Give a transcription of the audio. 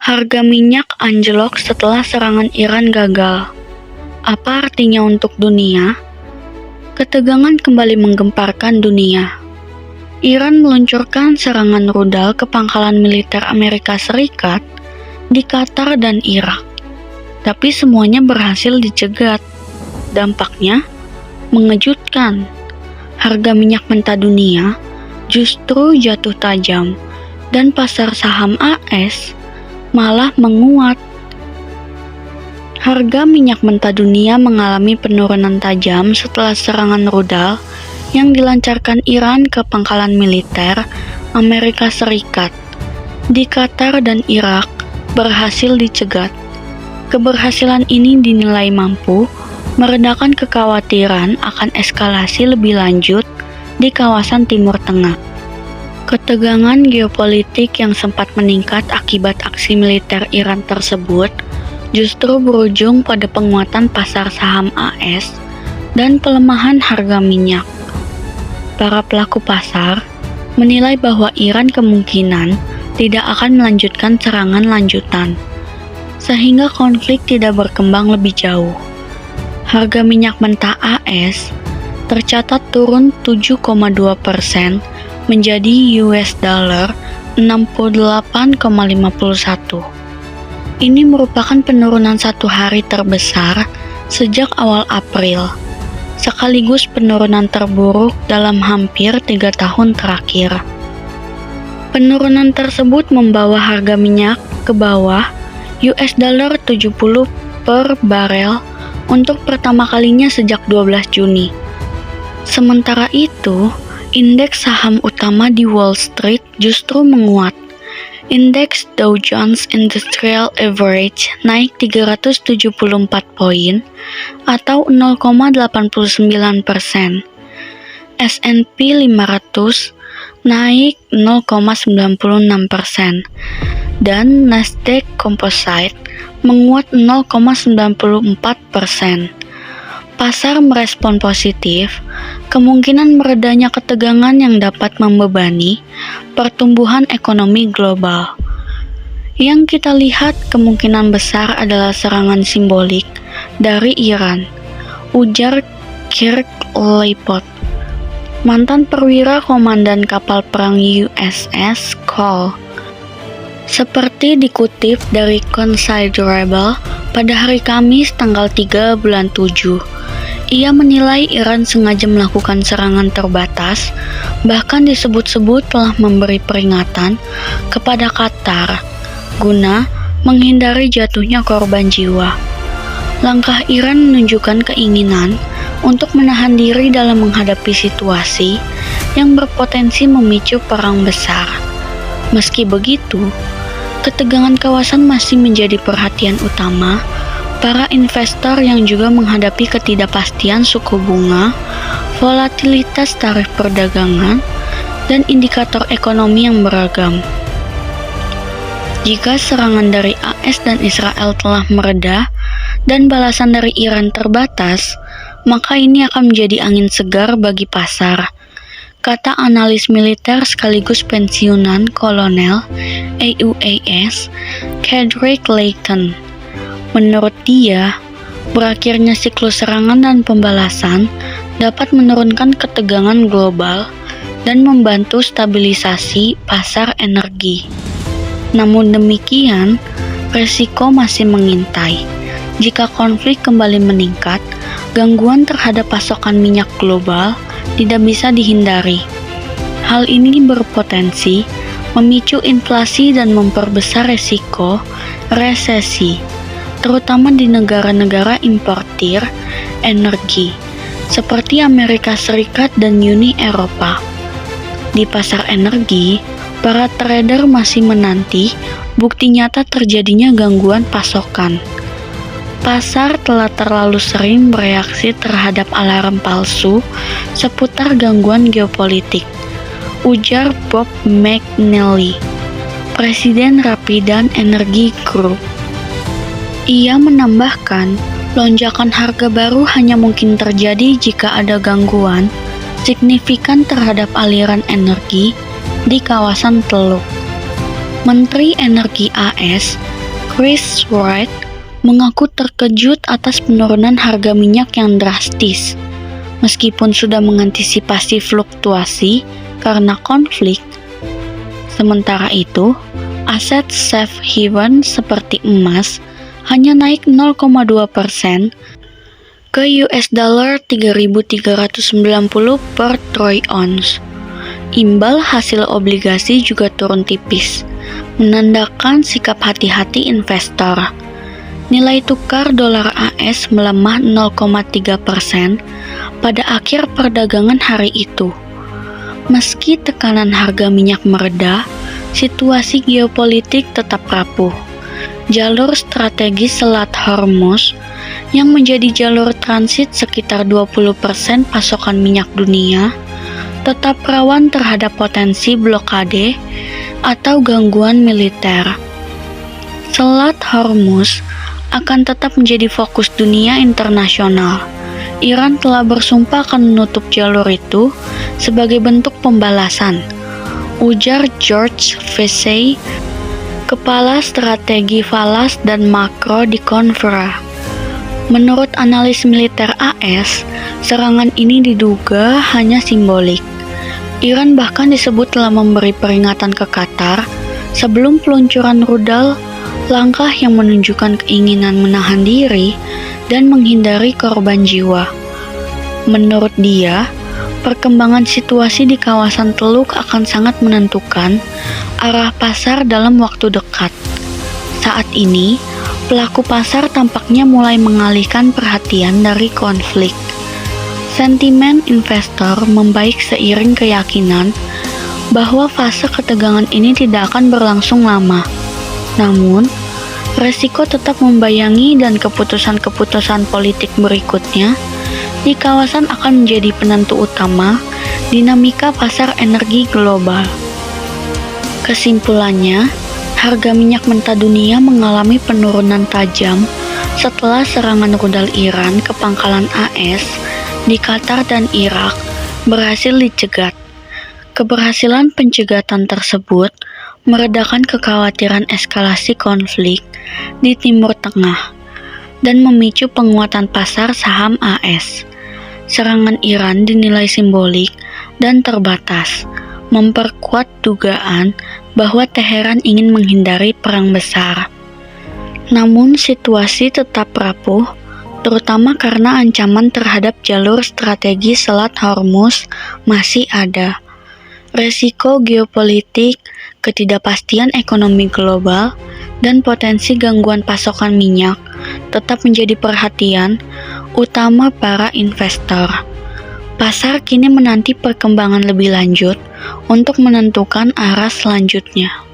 Harga minyak anjlok setelah serangan Iran gagal. Apa artinya untuk dunia? Ketegangan kembali menggemparkan dunia. Iran meluncurkan serangan rudal ke pangkalan militer Amerika Serikat di Qatar dan Irak. Tapi semuanya berhasil dicegat. Dampaknya mengejutkan. Harga minyak mentah dunia justru jatuh tajam dan pasar saham AS malah menguat. Harga minyak mentah dunia mengalami penurunan tajam setelah serangan rudal yang dilancarkan Iran ke pangkalan militer Amerika Serikat di Qatar dan Irak berhasil dicegat. Keberhasilan ini dinilai mampu meredakan kekhawatiran akan eskalasi lebih lanjut di kawasan Timur Tengah. Ketegangan geopolitik yang sempat meningkat akibat aksi militer Iran tersebut justru berujung pada penguatan pasar saham AS dan pelemahan harga minyak. Para pelaku pasar menilai bahwa Iran kemungkinan tidak akan melanjutkan serangan lanjutan, sehingga konflik tidak berkembang lebih jauh. Harga minyak mentah AS tercatat turun 7,2% menjadi $68,51. Ini merupakan penurunan satu hari terbesar sejak awal April, sekaligus penurunan terburuk dalam hampir 3 tahun terakhir. Penurunan tersebut membawa harga minyak ke bawah $70 per barel untuk pertama kalinya sejak 12 Juni. Sementara itu, indeks saham utama di Wall Street justru menguat. Indeks Dow Jones Industrial Average naik 374 poin atau 0,89%. S&P 500 naik 0,96% dan Nasdaq Composite menguat 0,94%. Pasar merespon positif kemungkinan meredanya ketegangan yang dapat membebani pertumbuhan ekonomi global. Yang kita lihat kemungkinan besar adalah serangan simbolik dari Iran, ujar Kirk Leipot, mantan perwira komandan kapal perang USS Cole. Seperti dikutip dari Considerable pada hari Kamis tanggal 3 bulan 7, ia menilai Iran sengaja melakukan serangan terbatas, bahkan disebut-sebut telah memberi peringatan kepada Qatar guna menghindari jatuhnya korban jiwa. Langkah Iran menunjukkan keinginan untuk menahan diri dalam menghadapi situasi yang berpotensi memicu perang besar. Meski begitu, ketegangan kawasan masih menjadi perhatian utama para investor yang juga menghadapi ketidakpastian suku bunga, volatilitas tarif perdagangan, dan indikator ekonomi yang beragam. Jika serangan dari AS dan Israel telah mereda dan balasan dari Iran terbatas, maka ini akan menjadi angin segar bagi pasar, kata analis militer sekaligus pensiunan kolonel AUAS, Kedrick Layton. Menurut dia, berakhirnya siklus serangan dan pembalasan dapat menurunkan ketegangan global dan membantu stabilisasi pasar energi. Namun demikian, resiko masih mengintai. Jika konflik kembali meningkat, gangguan terhadap pasokan minyak global tidak bisa dihindari. Hal ini berpotensi memicu inflasi dan memperbesar resiko resesi, terutama di negara-negara importir energi seperti Amerika Serikat dan Uni Eropa. Di pasar energi, para trader masih menanti bukti nyata terjadinya gangguan pasokan. Pasar telah terlalu sering bereaksi terhadap alarm palsu seputar gangguan geopolitik, ujar Bob McNally, Presiden Rapidan Energy Group. Ia menambahkan, lonjakan harga baru hanya mungkin terjadi jika ada gangguan signifikan terhadap aliran energi di kawasan Teluk. Menteri Energi AS, Chris Wright mengaku terkejut atas penurunan harga minyak yang drastis. Meskipun sudah mengantisipasi fluktuasi karena konflik, sementara itu, aset safe haven seperti emas hanya naik 0,2% ke US dollar 3.390 per troy ounce. Imbal hasil obligasi juga turun tipis, menandakan sikap hati-hati investor. Nilai tukar dolar AS melemah 0,3% pada akhir perdagangan hari itu. Meski tekanan harga minyak mereda, situasi geopolitik tetap rapuh. Jalur strategis Selat Hormuz yang menjadi jalur transit sekitar 20% pasokan minyak dunia tetap rawan terhadap potensi blokade atau gangguan militer. Selat Hormuz akan tetap menjadi fokus dunia internasional. Iran telah bersumpah akan menutup jalur itu sebagai bentuk pembalasan, ujar George Vesey, Kepala Strategi Falas dan Makro di Convera. Menurut analis militer AS, serangan ini diduga hanya simbolik. Iran bahkan disebut telah memberi peringatan ke Qatar sebelum peluncuran rudal, langkah yang menunjukkan keinginan menahan diri dan menghindari korban jiwa. Menurut dia, perkembangan situasi di kawasan Teluk akan sangat menentukan arah pasar dalam waktu dekat. Saat ini, pelaku pasar tampaknya mulai mengalihkan perhatian dari konflik. Sentimen investor membaik seiring keyakinan bahwa fase ketegangan ini tidak akan berlangsung lama. Namun, resiko tetap membayangi dan keputusan-keputusan politik berikutnya di kawasan akan menjadi penentu utama dinamika pasar energi global. Kesimpulannya, harga minyak mentah dunia mengalami penurunan tajam setelah serangan rudal Iran ke pangkalan AS di Qatar dan Irak berhasil dicegat. Keberhasilan pencegatan tersebut meredakan kekhawatiran eskalasi konflik di Timur Tengah dan memicu penguatan pasar saham AS. Serangan Iran dinilai simbolik dan terbatas, memperkuat dugaan bahwa Teheran ingin menghindari perang besar. Namun situasi tetap rapuh, terutama karena ancaman terhadap jalur strategi Selat Hormuz masih ada. Resiko geopolitik, ketidakpastian ekonomi global, dan potensi gangguan pasokan minyak tetap menjadi perhatian utama para investor. Pasar kini menanti perkembangan lebih lanjut untuk menentukan arah selanjutnya.